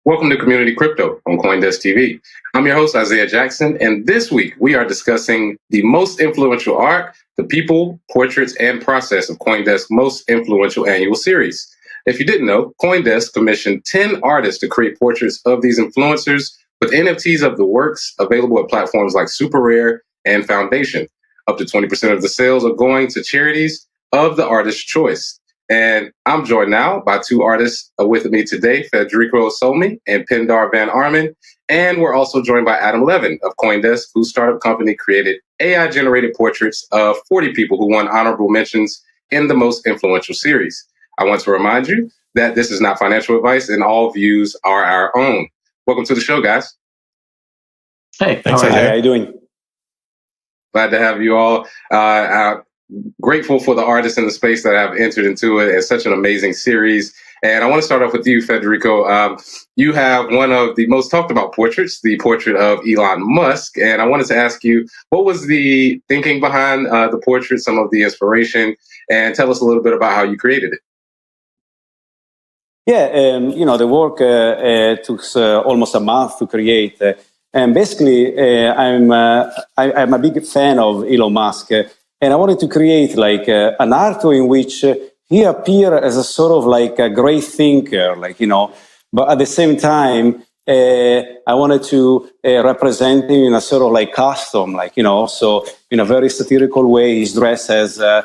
Welcome to Community Crypto on CoinDesk's TV. I'm your host, Isaiah Jackson, and this week we are discussing the most influential art, the people, portraits, and process of CoinDesk's most influential annual series. If you didn't know, CoinDesk commissioned 10 artists to create portraits of these influencers with NFTs of the works available at platforms like Super Rare and Foundation. Up to 20% of the sales are going to charities of the artist's choice. And I'm joined now by two artists with me today, Federico Solmi and Pindar van Arman. And we're also joined by Adam Levine of CoinDesk, whose startup company created AI-generated portraits of 40 people who won honorable mentions in the most influential series. I want to remind you that this is not financial advice and all views are our own. Welcome to the show, guys. Hey, thanks. How are you doing? Glad to have you all. Grateful for the artists in the space that have entered into it. It's such an amazing series. And I want to start off with you, Federico. You have one of the most talked about portraits, the portrait of Elon Musk. And I wanted to ask you, what was the thinking behind the portrait, some of the inspiration, and tell us a little bit about how you created it. Yeah, the work took almost a month to create. And basically, I'm a big fan of Elon Musk. And I wanted to create like an art in which he appeared as a sort of like a great thinker, but at the same time, I wanted to represent him in a sort of like costume, so in a very satirical way. He's dressed as a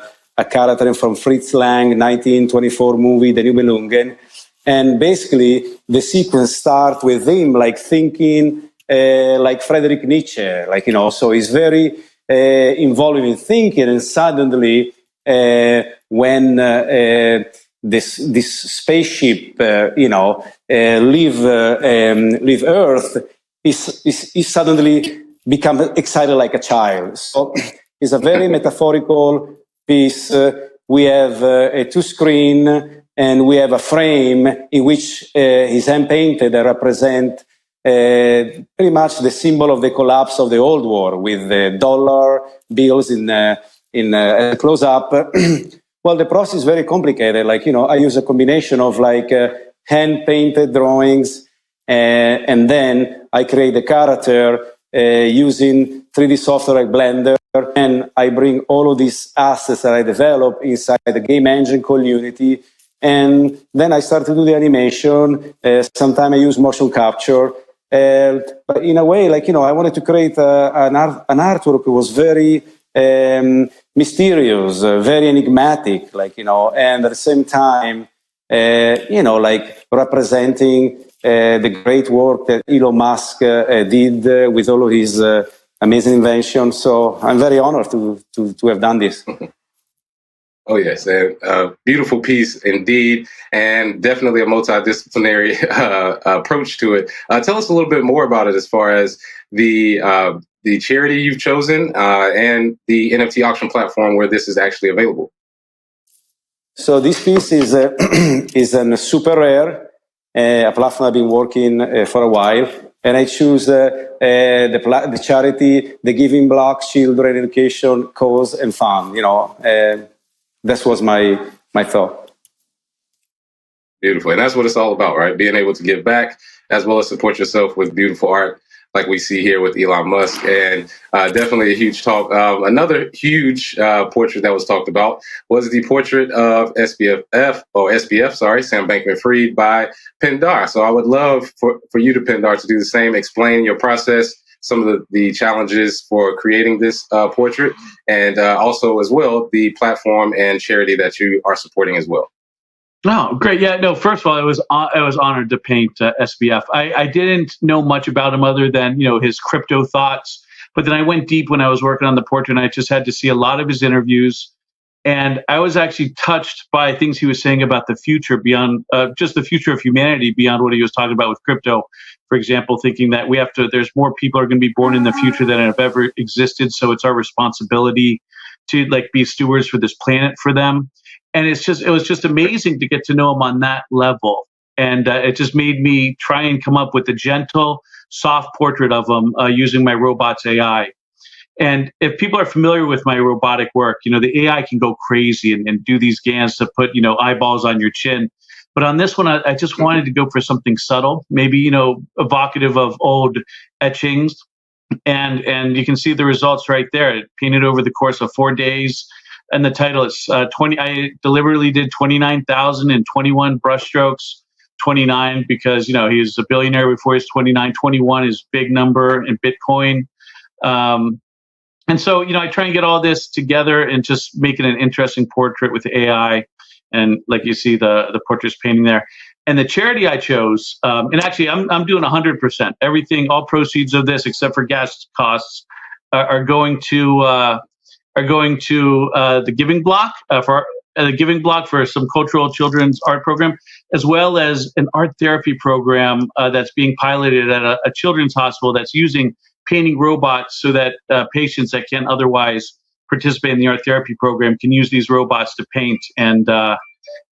character from Fritz Lang 1924 movie, The Nibelungen. And basically, the sequence starts with him like thinking like Friedrich Nietzsche, so he's very involved in thinking, and suddenly when this spaceship leave Earth, he suddenly become excited like a child. So it's a very metaphorical piece. We have a two screen and we have a frame in which his hand painted represent pretty much the symbol of the collapse of the old war, with the dollar bills in close up. Well, the process is very complicated. I use a combination of hand painted drawings, and then I create the character using 3D software like Blender, and I bring all of these assets that I develop inside the game engine called Unity. And then I start to do the animation. Sometimes I use motion capture. But in a way, I wanted to create an artwork that was very mysterious, very enigmatic, and at the same time, representing the great work that Elon Musk did with all of his amazing inventions. So I'm very honored to have done this. Oh, yes. A beautiful piece indeed, and definitely a multidisciplinary approach to it. Tell us a little bit more about it as far as the charity you've chosen and the NFT auction platform where this is actually available. So this piece is a Super Rare, a platform I've been working for a while. And I choose the charity, the Giving Block, Children, Education, Cause, and Fun, That was my thought. Beautiful. And that's what it's all about, right? Being able to give back as well as support yourself with beautiful art like we see here with Elon Musk. And definitely a huge talk. Another huge portrait that was talked about was the portrait of SBF, Sam Bankman-Fried by Pindar. So I would love for you to, Pindar, to do the same, explain your process, some of the challenges for creating this portrait, and also as well the platform and charity that you are supporting as well. Oh, great. Yeah, no, first of all, I was honored to paint SBF. I didn't know much about him other than, his crypto thoughts. But then I went deep when I was working on the portrait, and I just had to see a lot of his interviews. And I was actually touched by things he was saying about the future beyond just the future of humanity, beyond what he was talking about with crypto. For example, thinking that there's more people are going to be born in the future than have ever existed. So it's our responsibility to be stewards for this planet for them. And it was just amazing to get to know him on that level. And it just made me try and come up with a gentle, soft portrait of him using my robots AI. And if people are familiar with my robotic work, the AI can go crazy and do these GANs to put, eyeballs on your chin. But on this one, I just wanted to go for something subtle, maybe, evocative of old etchings. And you can see the results right there. It painted over the course of 4 days. And the title is 20. I deliberately did 29,021 brushstrokes. 29 because he was a billionaire before he's 29. 21 is big number in Bitcoin. And so I try and get all this together and just make it an interesting portrait with AI. And like you see the portrait's painting there. And the charity I chose, and actually I'm doing 100%. Everything, all proceeds of this, except for gas costs, are going to the Giving Block for the Giving Block for some cultural children's art program, as well as an art therapy program that's being piloted at a children's hospital that's using painting robots so that patients that can't otherwise participate in the art therapy program can use these robots to paint. And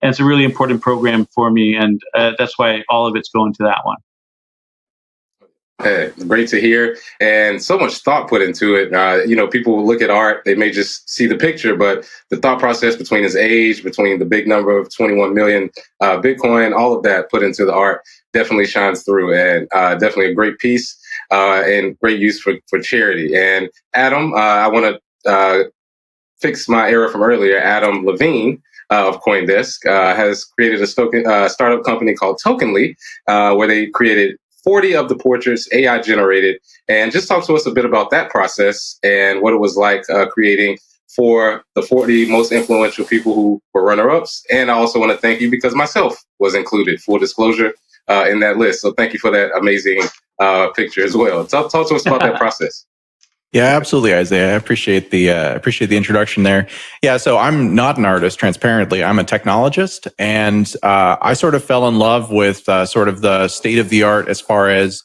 it's a really important program for me, and that's why all of it's going to that one. Hey, great to hear, and so much thought put into it. People will look at art, they may just see the picture, but the thought process between his age, between the big number of 21 million Bitcoin, all of that put into the art definitely shines through, and definitely a great piece and great use for charity. And Adam, I want to fix my error from earlier. Adam Levine of CoinDesk has created a startup company called Tokenly, where they created 40 of the portraits AI generated, and just talk to us a bit about that process and what it was like creating for the 40 most influential people who were runner-ups. And I also want to thank you because myself was included, full disclosure, in that list. So thank you for that amazing picture as well. Talk to us about that process. Yeah, absolutely, Isaiah. I appreciate the introduction there. Yeah, so I'm not an artist, transparently. I'm a technologist, and I sort of fell in love with sort of the state of the art as far as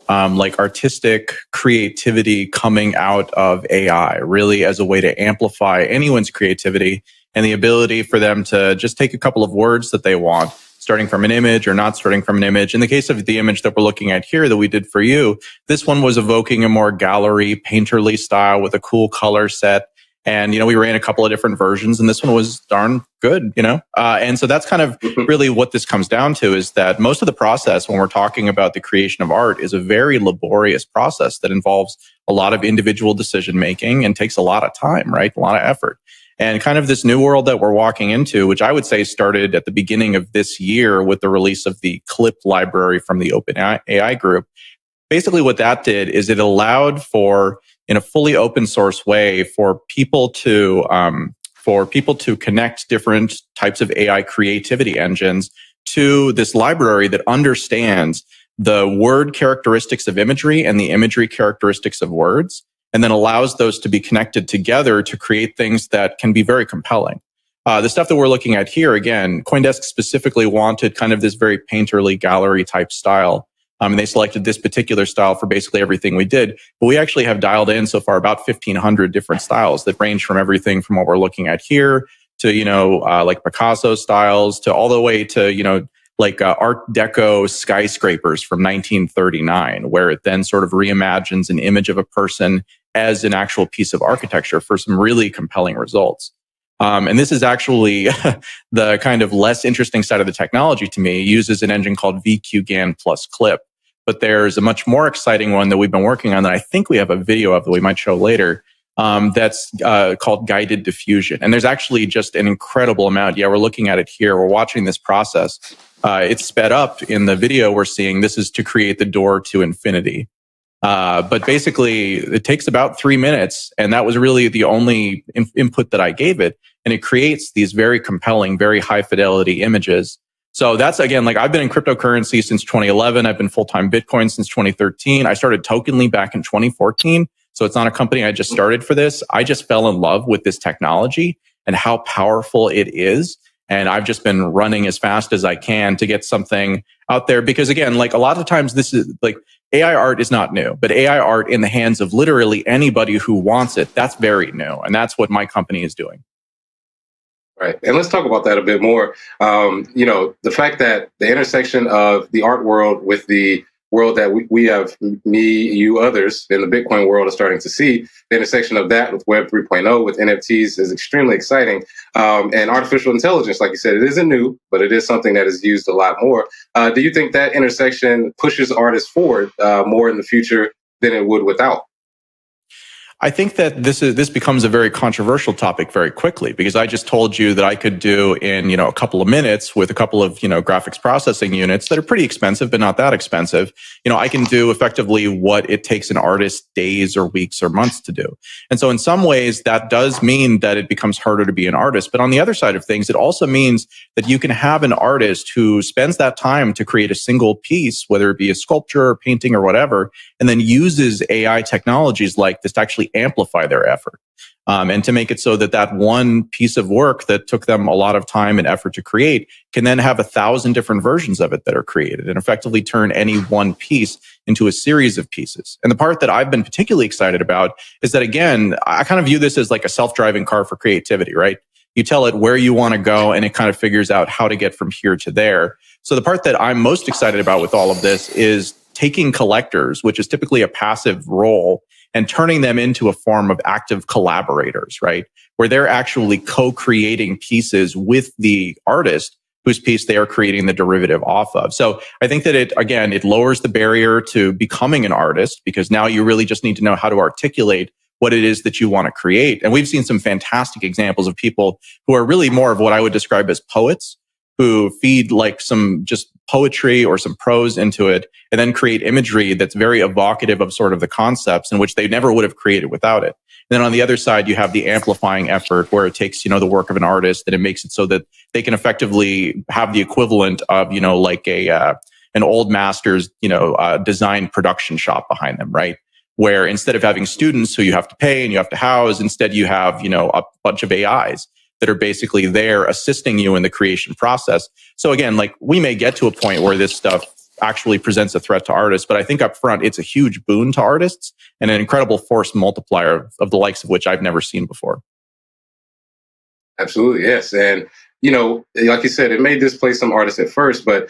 artistic creativity coming out of AI, really as a way to amplify anyone's creativity and the ability for them to just take a couple of words that they want, starting from an image or not starting from an image. In the case of the image that we're looking at here that we did for you, this one was evoking a more gallery, painterly style with a cool color set. And, we ran a couple of different versions, and this one was darn good, And so that's kind of really what this comes down to, is that most of the process when we're talking about the creation of art is a very laborious process that involves a lot of individual decision making and takes a lot of time, right? A lot of effort. And kind of this new world that we're walking into, which I would say started at the beginning of this year with the release of the Clip library from the OpenAI group. Basically what that did is it allowed for, in a fully open source way, for people to connect different types of AI creativity engines to this library that understands the word characteristics of imagery and the imagery characteristics of words, and then allows those to be connected together to create things that can be very compelling. The stuff that we're looking at here, again, CoinDesk specifically wanted kind of this very painterly gallery type style. And they selected this particular style for basically everything we did. But we actually have dialed in so far about 1,500 different styles that range from everything from what we're looking at here to, like Picasso styles to all the way to, Art Deco skyscrapers from 1939, where it then sort of reimagines an image of a person as an actual piece of architecture for some really compelling results. And this is actually the kind of less interesting side of the technology to me. It uses an engine called VQGAN plus Clip. But there's a much more exciting one that we've been working on that I think we have a video of that we might show later. That's called guided diffusion. And there's actually just an incredible amount. Yeah, we're looking at it here. We're watching this process. It's sped up in the video we're seeing. This is to create the door to infinity. But basically, it takes about 3 minutes. And that was really the only input that I gave it. And it creates these very compelling, very high fidelity images. So that's, again, I've been in cryptocurrency since 2011. I've been full-time Bitcoin since 2013. I started Tokenly back in 2014. So it's not a company I just started for this. I just fell in love with this technology and how powerful it is. And I've just been running as fast as I can to get something out there. Because again, a lot of times this is AI art is not new, but AI art in the hands of literally anybody who wants it, that's very new. And that's what my company is doing. Right. And let's talk about that a bit more. The fact that the intersection of the art world with the world that we have, me, you, others in the Bitcoin world are starting to see. The intersection of that with Web 3.0, with NFTs is extremely exciting. And artificial intelligence, like you said, it isn't new, but it is something that is used a lot more. Do you think that intersection pushes artists forward more in the future than it would without? I think that this becomes a very controversial topic very quickly, because I just told you that I could do in, a couple of minutes with a couple of, graphics processing units that are pretty expensive, but not that expensive. I can do effectively what it takes an artist days or weeks or months to do. And so in some ways that does mean that it becomes harder to be an artist. But on the other side of things, it also means that you can have an artist who spends that time to create a single piece, whether it be a sculpture or painting or whatever, and then uses AI technologies like this to actually amplify their effort, and to make it so that that one piece of work that took them a lot of time and effort to create can then have 1,000 different versions of it that are created, and effectively turn any one piece into a series of pieces. And the part that I've been particularly excited about is that, again, I kind of view this as like a self-driving car for creativity, right? You tell it where you want to go, and it kind of figures out how to get from here to there. So the part that I'm most excited about with all of this is taking collectors, which is typically a passive role, and turning them into a form of active collaborators, right? Where they're actually co-creating pieces with the artist whose piece they are creating the derivative off of. So I think that it lowers the barrier to becoming an artist, because now you really just need to know how to articulate what it is that you want to create. And we've seen some fantastic examples of people who are really more of what I would describe as poets, who feed like some just poetry or some prose into it, and then create imagery that's very evocative of sort of the concepts in which they never would have created without it. And then on the other side, you have the amplifying effort, where it takes, the work of an artist, and it makes it so that they can effectively have the equivalent of, like an old master's, design production shop behind them, right? Where instead of having students who you have to pay and you have to house, instead you have, a bunch of AIs that are basically there assisting you in the creation process. So again, like, we may get to a point where this stuff actually presents a threat to artists, but I think up front, it's a huge boon to artists and an incredible force multiplier of the likes of which I've never seen before. Absolutely, yes. And, like you said, it may displace some artists at first, but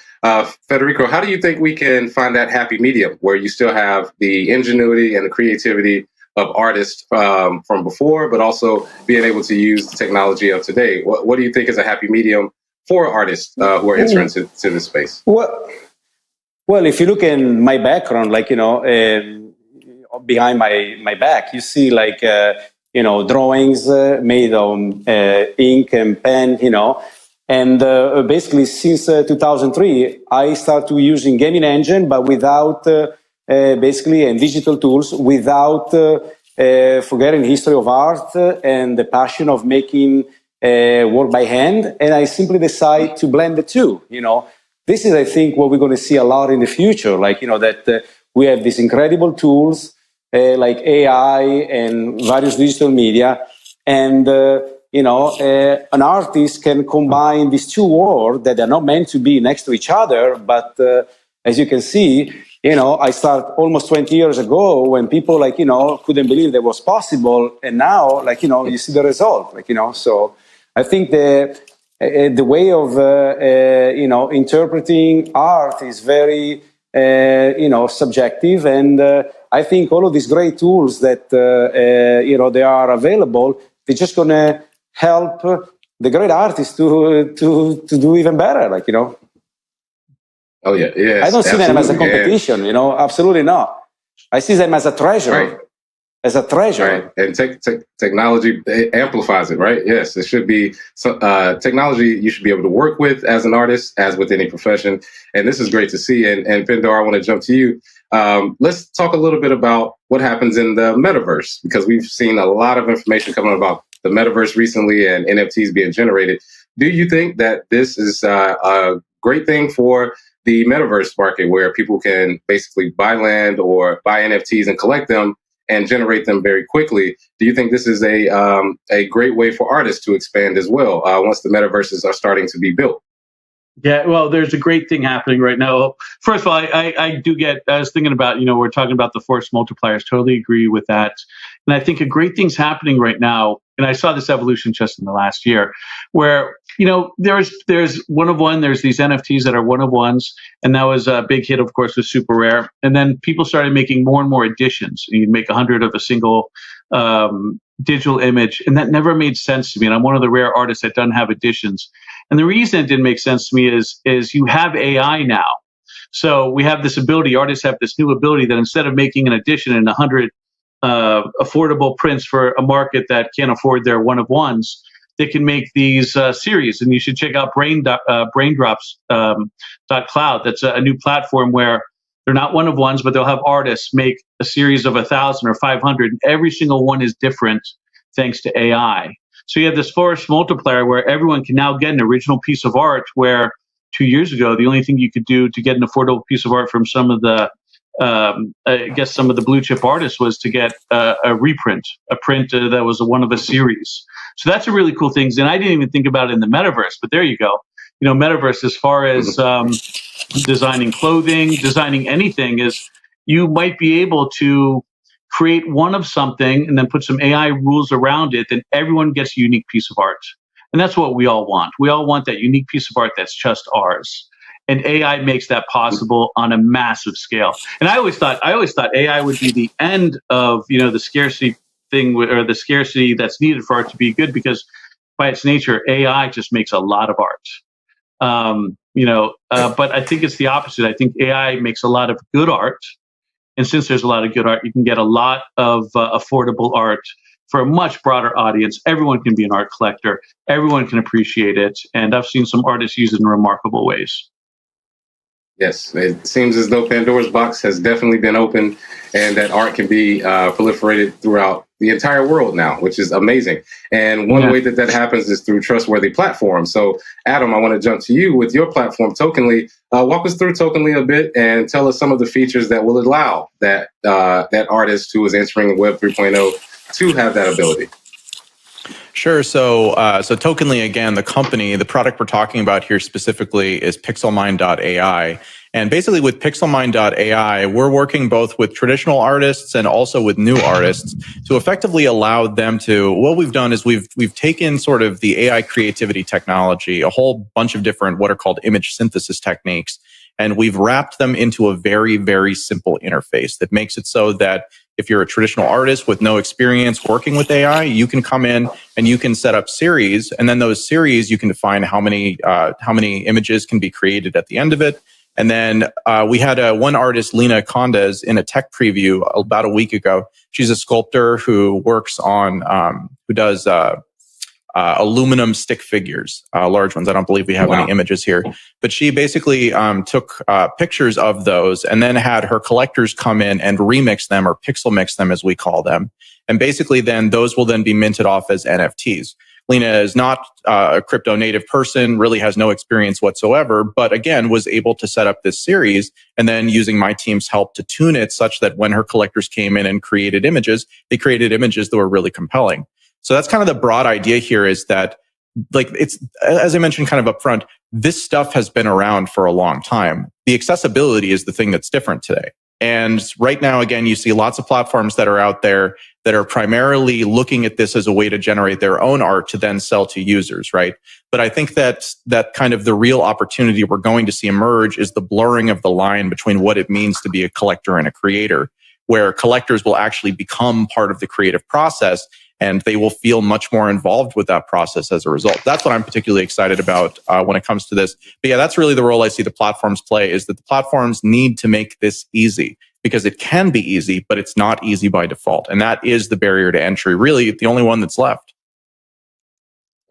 Federico, how do you think we can find that happy medium where you still have the ingenuity and the creativity of artists from before, but also being able to use the technology of today? What do you think is a happy medium for artists who are entering into this space? Well, if you look in my background, like, behind my back, you see like, drawings made on ink and pen, and basically since 2003, I started using gaming engine, but without basically, and digital tools, without forgetting history of art and the passion of making work by hand. And I simply decide to blend the two. This is, I think, what we're going to see a lot in the future. Like, that we have these incredible tools like AI and various digital media, and an artist can combine these two worlds that are not meant to be next to each other, but as you can see, I started almost 20 years ago when people couldn't believe that was possible. And now, you see the result, so I think the way of, interpreting art is very, subjective. And I think all of these great tools that, they are available, they're just going to help the great artists to do even better, Oh, yeah. Yes, I don't see them as a competition, absolutely not. I see them as a treasure. Right. As a treasure. Right. And technology amplifies it, right? Yes, it should be technology you should be able to work with as an artist, as with any profession. And this is great to see. And Pindar, I want to jump to you. Let's talk a little bit about what happens in the metaverse, because we've seen a lot of information coming about the metaverse recently and NFTs being generated. Do you think that this is a great thing for the metaverse market, where people can basically buy land or buy NFTs and collect them and generate them very quickly? Do you think this is a great way for artists to expand as well once the metaverses are starting to be built? Yeah, well, there's a great thing happening right now. First of all, I was thinking about, we're talking about the force multipliers. Totally agree with that. And I think a great thing's happening right now, and I saw this evolution just in the last year, where, there's one of one. There's these NFTs that are one of ones, and that was a big hit, of course, with Super Rare. And then people started making more and more editions. You'd make 100 of a single digital image, and that never made sense to me. And I'm one of the rare artists that doesn't have editions. And the reason it didn't make sense to me is you have AI now. So we have this ability, artists have this new ability that instead of making an edition in 100 affordable prints for a market that can't afford their one of ones, they can make these series. And you should check out braindrops.cloud. That's a new platform where they're not one of ones, but they'll have artists make a series of 1,000 or 500. And every single one is different thanks to AI. So you have this force multiplier where everyone can now get an original piece of art, where 2 years ago, the only thing you could do to get an affordable piece of art from some of the some of the blue chip artists was to get a reprint, a print that was one of a series. So that's a really cool thing. And I didn't even think about it in the metaverse, but there you go. Metaverse, as far as designing clothing, designing anything, is you might be able to create one of something and then put some AI rules around it, then everyone gets a unique piece of art. And that's what we all want. We all want that unique piece of art that's just ours. And AI makes that possible on a massive scale. And I always thought AI would be the end of the scarcity thing, or the scarcity that's needed for art to be good, because by its nature, AI just makes a lot of art. But I think it's the opposite. I think AI makes a lot of good art, and since there's a lot of good art, you can get a lot of affordable art for a much broader audience. Everyone can be an art collector. Everyone can appreciate it, and I've seen some artists use it in remarkable ways. Yes, it seems as though Pandora's box has definitely been opened, and that art can be proliferated throughout the entire world now, which is amazing. And one way that happens is through trustworthy platforms. So, Adam, I want to jump to you with your platform, Tokenly. Walk us through Tokenly a bit and tell us some of the features that will allow that artist who is entering Web 3.0 to have that ability. Sure. So Tokenly, again, the company, the product we're talking about here specifically is pixelmine.ai. And basically with pixelmine.ai, we're working both with traditional artists and also with new artists to effectively allow them to, what we've done is we've taken sort of the AI creativity technology, a whole bunch of different what are called image synthesis techniques, and we've wrapped them into a very, very simple interface that makes it so that if you're a traditional artist with no experience working with AI, you can come in and you can set up series, and then those series you can define how many images can be created at the end of it. And then we had one artist, Lena Condes, in a tech preview about a week ago. She's a sculptor who works on who does aluminum stick figures, large ones. I don't believe we have any images here, but she basically took pictures of those and then had her collectors come in and remix them, or pixel mix them as we call them. And basically then those will then be minted off as NFTs. Lena is not a crypto native person, really has no experience whatsoever, but again, was able to set up this series and then using my team's help to tune it such that when her collectors came in and created images, they created images that were really compelling. So that's kind of the broad idea here, is that, like, it's, as I mentioned kind of up front, this stuff has been around for a long time. The accessibility is the thing that's different today. And right now, again, you see lots of platforms that are out there that are primarily looking at this as a way to generate their own art to then sell to users, right? But I think that kind of the real opportunity we're going to see emerge is the blurring of the line between what it means to be a collector and a creator, where collectors will actually become part of the creative process and they will feel much more involved with that process as a result. That's what I'm particularly excited about when it comes to this. But yeah, that's really the role I see the platforms play, is that the platforms need to make this easy, because it can be easy, but it's not easy by default. And that is the barrier to entry, really the only one that's left.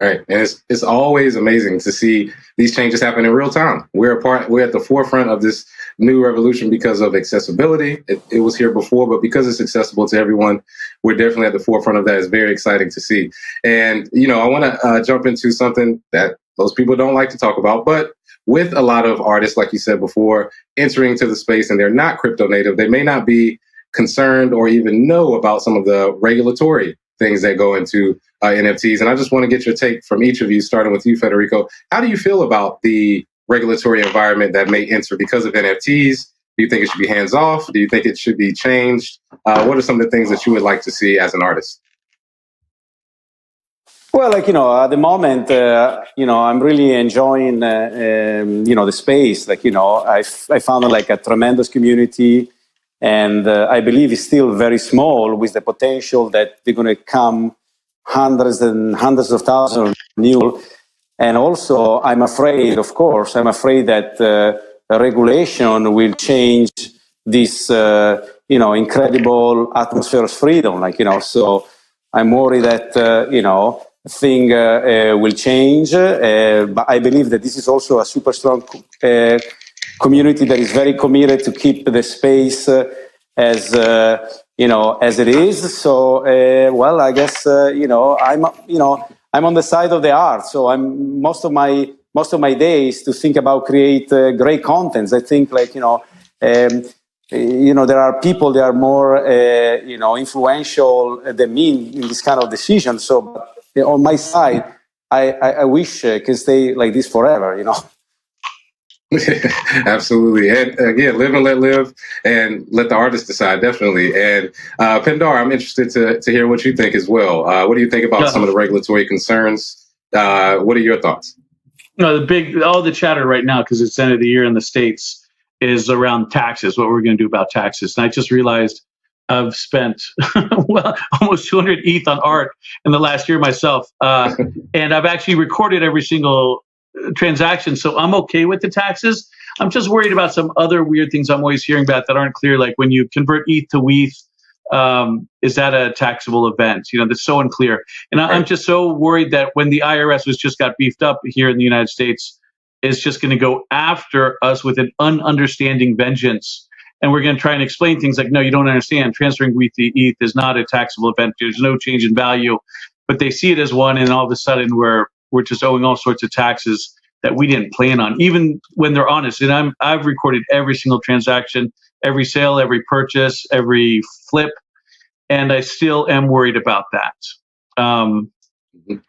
Right. And it's always amazing to see these changes happen in real time. We're at the forefront of this new revolution because of accessibility. It was here before, but because it's accessible to everyone, we're definitely at the forefront of that. It's very exciting to see. And, I want to jump into something that most people don't like to talk about, but with a lot of artists, like you said before, entering into the space and they're not crypto native, they may not be concerned or even know about some of the regulatory things that go into NFTs. And I just want to get your take from each of you, starting with you, Federico. How do you feel about the regulatory environment that may enter because of NFTs? Do you think it should be hands off? Do you think it should be changed? What are some of the things that you would like to see as an artist? Well, at the moment, I'm really enjoying, the space. I found like a tremendous community, and I believe it's still very small with the potential that they're going to come hundreds and hundreds of thousands of new. And also, I'm afraid that regulation will change this, incredible atmosphere of freedom. So I'm worried that, thing will change. But I believe that this is also a super strong community that is very committed to keep the space as it is. So, I guess, I'm on the side of the art. So I'm most of my days to think about create great contents. I think there are people that are more, influential than me in this kind of decision. So on my side, I wish I can stay like this forever, Absolutely. And again, live and let live, and let the artist decide, definitely. And Pindar, I'm interested to hear what you think as well. What do you think about some of the regulatory concerns? What are your thoughts? No, all the chatter right now, because it's the end of the year in the States, is around taxes, what we're going to do about taxes. And I just realized I've spent almost 200 ETH on art in the last year myself. And I've actually recorded every single transaction. So I'm okay with the taxes. I'm just worried about some other weird things I'm always hearing about that aren't clear. Like when you convert ETH to WETH, is that a taxable event? That's so unclear. And I'm just so worried that when the IRS just got beefed up here in the United States, is just going to go after us with an ununderstanding vengeance. And we're going to try and explain things like, no, you don't understand. Transferring WETH to ETH is not a taxable event. There's no change in value. But they see it as one, and all of a sudden we're just owing all sorts of taxes that we didn't plan on, even when they're honest. And I've recorded every single transaction, every sale, every purchase, every flip, and I still am worried about that.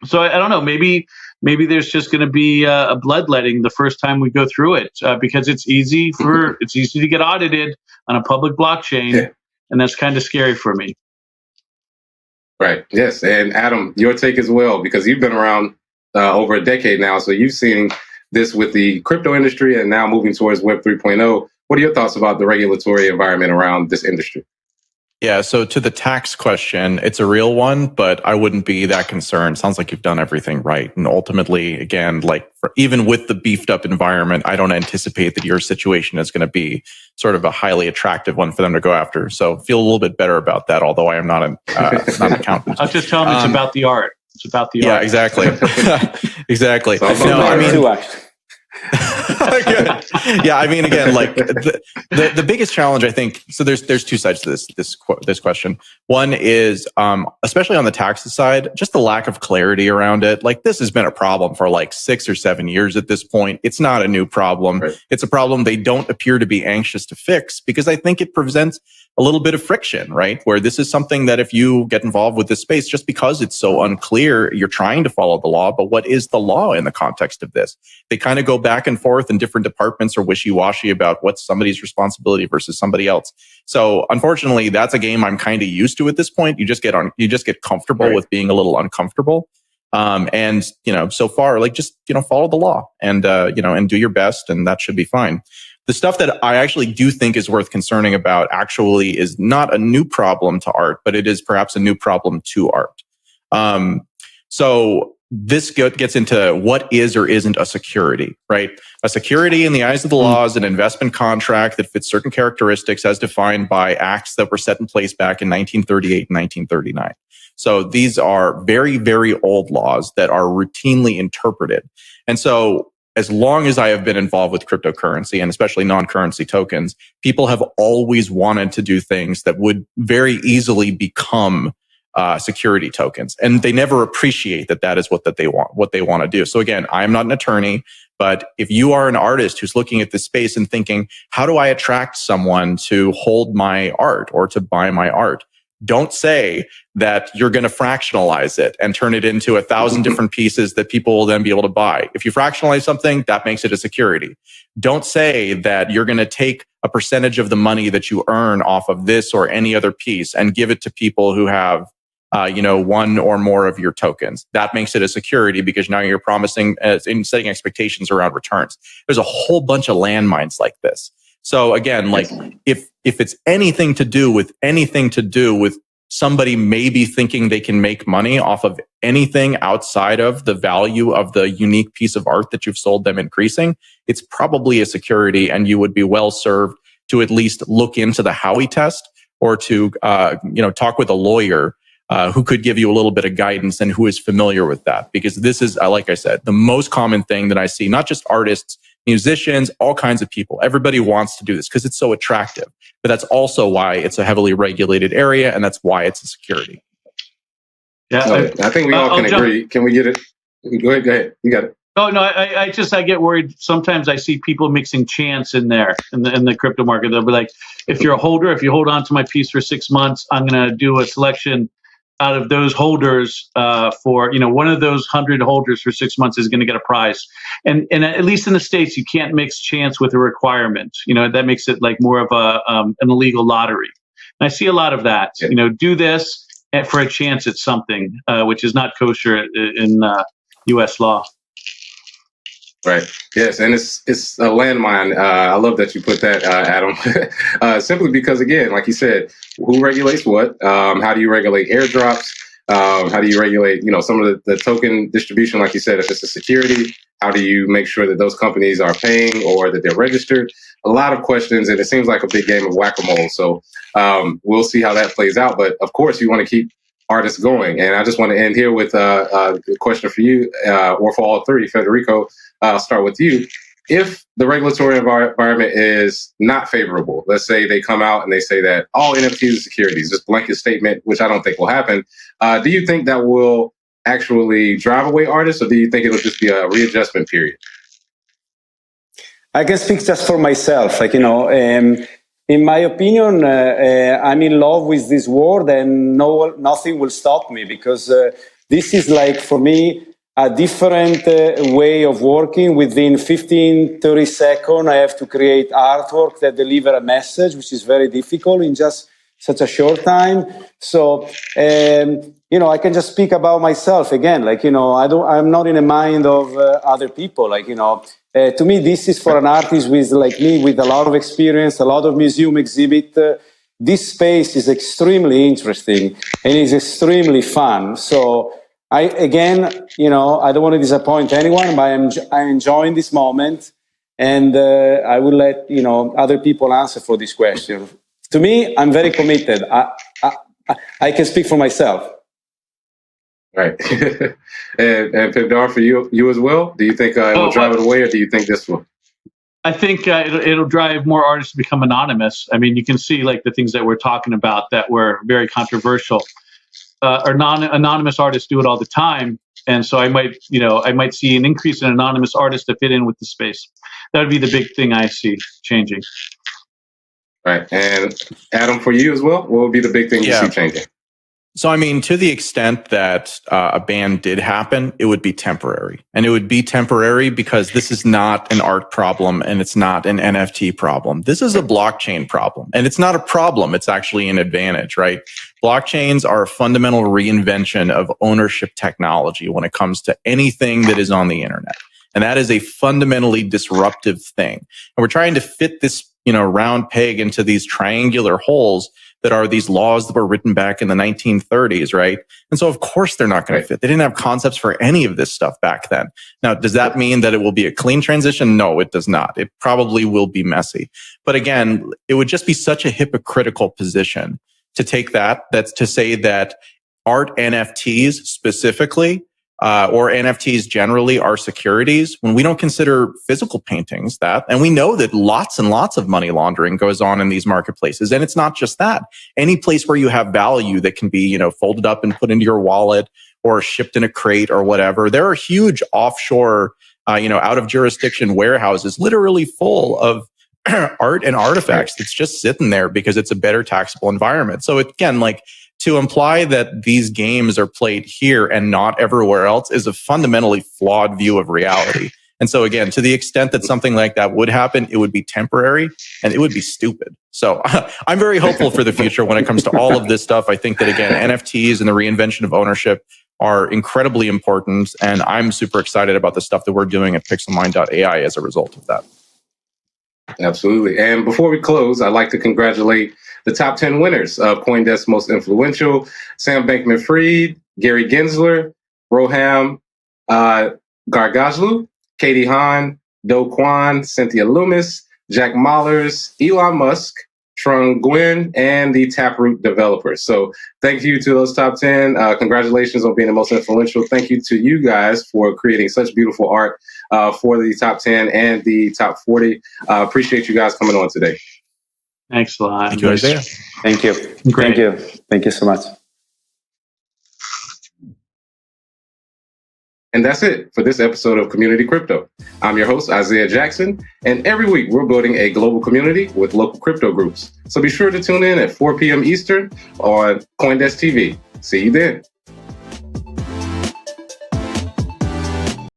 So I don't know. Maybe there's just going to be a bloodletting the first time we go through it, because it's easy to get audited on a public blockchain, and that's kind of scary for me. Right. Yes. And Adam, your take as well, because you've been around over a decade now, so you've seen this with the crypto industry and now moving towards Web 3.0. What are your thoughts about the regulatory environment around this industry? Yeah, so to the tax question, it's a real one, but I wouldn't be that concerned. Sounds like you've done everything right. And ultimately, again, even with the beefed up environment, I don't anticipate that your situation is going to be sort of a highly attractive one for them to go after. So feel a little bit better about that, although I am not an accountant. I'll just tell them it's about the art. It's about the art. Yeah, exactly. Exactly. Yeah, I mean, again, the biggest challenge, I think, so there's two sides to this question. One is, especially on the taxes side, just the lack of clarity around it. This has been a problem for 6 or 7 years at this point. It's not a new problem. Right. It's a problem they don't appear to be anxious to fix, because I think it presents a little bit of friction, right? Where this is something that if you get involved with this space, just because it's so unclear, you're trying to follow the law, but what is the law in the context of this? They kind of go back and forth, and different departments are wishy-washy about what's somebody's responsibility versus somebody else. So unfortunately, that's a game I'm kind of used to at this point. You just get comfortable with being a little uncomfortable. And so far, just follow the law and and do your best, and that should be fine. The stuff that I actually do think is worth concerning about actually is not a new problem to art, but it is perhaps a new problem to art. So this gets into what is or isn't a security, right? A security in the eyes of the law is an investment contract that fits certain characteristics as defined by acts that were set in place back in 1938 and 1939. So these are very, very old laws that are routinely interpreted. And so as long as I have been involved with cryptocurrency, and especially non-currency tokens, people have always wanted to do things that would very easily become security tokens. And they never appreciate that is what they want to do. So again, I'm not an attorney, but if you are an artist who's looking at this space and thinking, how do I attract someone to hold my art or to buy my art? Don't say that you're going to fractionalize it and turn it into 1,000 different pieces that people will then be able to buy. If you fractionalize something, that makes it a security. Don't say that you're going to take a percentage of the money that you earn off of this or any other piece and give it to people who have one or more of your tokens. That makes it a security because now you're promising and setting expectations around returns. There's a whole bunch of landmines like this. So again, like if it's anything to do with somebody maybe thinking they can make money off of anything outside of the value of the unique piece of art that you've sold them increasing, it's probably a security, and you would be well served to at least look into the Howey test or to talk with a lawyer who could give you a little bit of guidance and who is familiar with that. Because this is, like I said, the most common thing that I see, not just artists, musicians, all kinds of people. Everybody wants to do this because it's so attractive. But that's also why it's a heavily regulated area, and that's why it's a security. Yeah, I think we all can agree. Can we get it? Go ahead. You got it. Oh no, I get worried. Sometimes I see people mixing chance in there in the crypto market. They'll be like, if you're a holder, if you hold on to my piece for 6 months, I'm going to do a selection out of those holders for one of those 100 holders for 6 months is going to get a prize. And at least in the States, you can't mix chance with a requirement. That makes it like more of an illegal lottery. And I see a lot of that. Yeah. Do this for a chance at something, which is not kosher in U.S. law. Right. Yes, and it's a landmine. I love that you put that, Adam. Simply because, again, like you said, who regulates what? How do you regulate airdrops? How do you regulate, some of the token distribution? Like you said, if it's a security, how do you make sure that those companies are paying or that they're registered? A lot of questions, and it seems like a big game of whack-a-mole. So we'll see how that plays out. But of course, you want to keep artists going. And I just want to end here with a question for you, or for all three. Federico, I'll start with you. If the regulatory environment is not favorable, let's say they come out and they say that all NFTs are securities, this blanket statement, which I don't think will happen, do you think that will actually drive away artists, or do you think it'll just be a readjustment period? I can speak just for myself. In my opinion, I'm in love with this world, and nothing will stop me, because this is like, for me, a different way of working. Within 15, 30 seconds, I have to create artwork that deliver a message, which is very difficult in just such a short time. So, I can just speak about myself again. I'm not in the mind of other people. To me, this is for an artist like me, with a lot of experience, a lot of museum exhibit. This space is extremely interesting and is extremely fun. So, I don't want to disappoint anyone, but I'm enjoying this moment, and I will let other people answer for this question. To me, I'm very committed. I can speak for myself. Right. and Pindar, for you as well, do you think it will drive it away, or do you think this will? I think it'll drive more artists to become anonymous. I mean, you can see like the things that we're talking about that were very controversial. Or anonymous artists do it all the time, and so I might see an increase in anonymous artists to fit in with the space. That would be the big thing I see changing. Right, and Adam, for you as well, what would be the big thing you see changing? So, I mean, to the extent that a ban did happen, it would be temporary. And it would be temporary because this is not an art problem and it's not an NFT problem. This is a blockchain problem. And it's not a problem. It's actually an advantage, right? Blockchains are a fundamental reinvention of ownership technology when it comes to anything that is on the internet. And that is a fundamentally disruptive thing. And we're trying to fit this, round peg into these triangular holes that are these laws that were written back in the 1930s, right? And so, of course, they're not going to fit. They didn't have concepts for any of this stuff back then. Now, does that mean that it will be a clean transition? No, it does not. It probably will be messy. But again, it would just be such a hypocritical position to take that's to say that art NFTs specifically, or NFTs generally, are securities when we don't consider physical paintings that. And we know that lots and lots of money laundering goes on in these marketplaces. And it's not just that. Any place where you have value that can be, folded up and put into your wallet or shipped in a crate or whatever. There are huge offshore, out of jurisdiction warehouses literally full of art and artifacts that's just sitting there because it's a better taxable environment. So again, to imply that these games are played here and not everywhere else is a fundamentally flawed view of reality. And so again, to the extent that something like that would happen, it would be temporary and it would be stupid. So I'm very hopeful for the future when it comes to all of this stuff. I think that, again, NFTs and the reinvention of ownership are incredibly important. And I'm super excited about the stuff that we're doing at pixelmind.ai as a result of that. Absolutely. And before we close, I'd like to congratulate the top 10 winners of CoinDesk's Most Influential: Sam Bankman-Fried, Gary Gensler, Roham Gargajlu, Katie Hahn, Do Kwon, Cynthia Loomis, Jack Mollers, Elon Musk, Trung Nguyen, and the Taproot developers. So thank you to those top 10. Congratulations on being the most influential. Thank you to you guys for creating such beautiful art for the top 10 and the top 40. Appreciate you guys coming on today. Thanks a lot. Thank you, Isaiah. Thank you. Great. Thank you. Thank you so much. And that's it for this episode of Community Crypto. I'm your host, Isaiah Jackson, and every week we're building a global community with local crypto groups. So be sure to tune in at 4 p.m. Eastern on CoinDesk's TV. See you then.